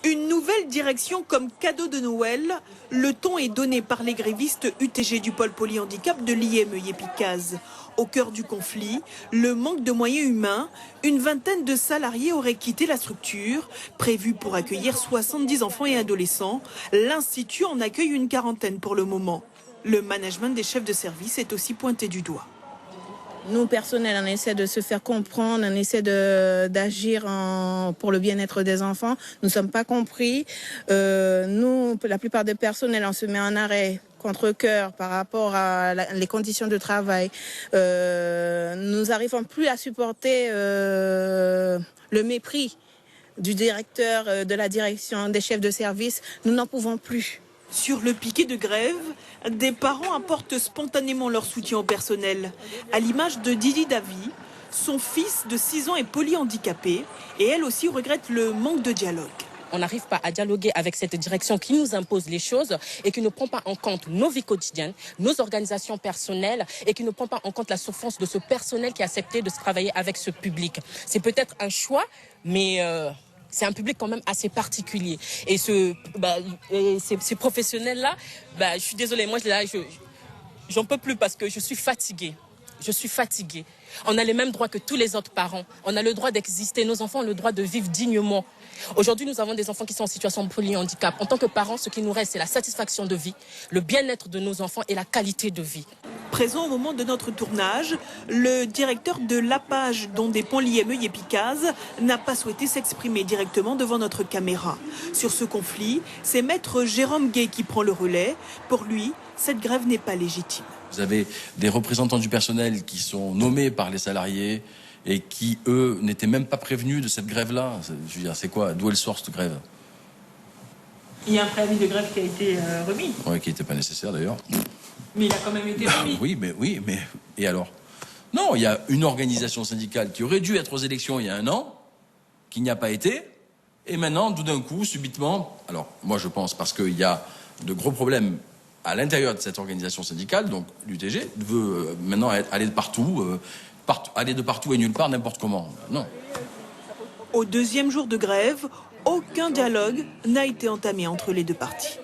Une nouvelle direction comme cadeau de Noël, le ton est donné par les grévistes UTG du pôle polyhandicap de l'IME-Yépicaz. Au cœur du conflit, le manque de moyens humains, une vingtaine de salariés auraient quitté la structure, prévue pour accueillir 70 enfants et adolescents. L'Institut en accueille une quarantaine pour le moment. Le management des chefs de service est aussi pointé du doigt. Nous, personnels, on essaie de se faire comprendre, on essaie d'agir pour le bien-être des enfants. Nous ne sommes pas compris. Nous, la plupart des personnels, on se met en arrêt contre cœur par rapport à les conditions de travail. Nous n'arrivons plus à supporter le mépris du directeur, de la direction, des chefs de service. Nous n'en pouvons plus. Sur le piquet de grève, des parents apportent spontanément leur soutien au personnel. À l'image de Didi Davy, son fils de 6 ans est polyhandicapé et elle aussi regrette le manque de dialogue. On n'arrive pas à dialoguer avec cette direction qui nous impose les choses et qui ne prend pas en compte nos vies quotidiennes, nos organisations personnelles et qui ne prend pas en compte la souffrance de ce personnel qui a accepté de travailler avec ce public. C'est peut-être un choix, mais c'est un public quand même assez particulier. Et ces professionnels-là, je suis désolée, moi j'en peux plus parce que je suis fatiguée. Je suis fatiguée. On a les mêmes droits que tous les autres parents. On a le droit d'exister. Nos enfants ont le droit de vivre dignement. Aujourd'hui, nous avons des enfants qui sont en situation de polyhandicap. En tant que parents, ce qui nous reste, c'est la satisfaction de vie, le bien-être de nos enfants et la qualité de vie. Présent au moment de notre tournage, le directeur de l'APAGE, dont dépend l'IME-Yépicaz, n'a pas souhaité s'exprimer directement devant notre caméra. Sur ce conflit, c'est maître Jérôme Gay qui prend le relais. Pour lui, cette grève n'est pas légitime. Vous avez des représentants du personnel qui sont nommés par les salariés et qui, eux, n'étaient même pas prévenus de cette grève-là. Je veux dire, c'est quoi? D'où elle sort cette grève? Il y a un préavis de grève qui a été remis. Oui, qui n'était pas nécessaire d'ailleurs. Mais il a quand même été remis. Oui, mais et alors? Non, il y a une organisation syndicale qui aurait dû être aux élections il y a 1 an, qui n'y a pas été, et maintenant, tout d'un coup, subitement, alors moi je pense parce qu'il y a de gros problèmes à l'intérieur de cette organisation syndicale, donc l'UTG veut maintenant aller de partout, aller de partout et nulle part, n'importe comment. Non. Au 2e jour de grève, aucun dialogue n'a été entamé entre les deux parties.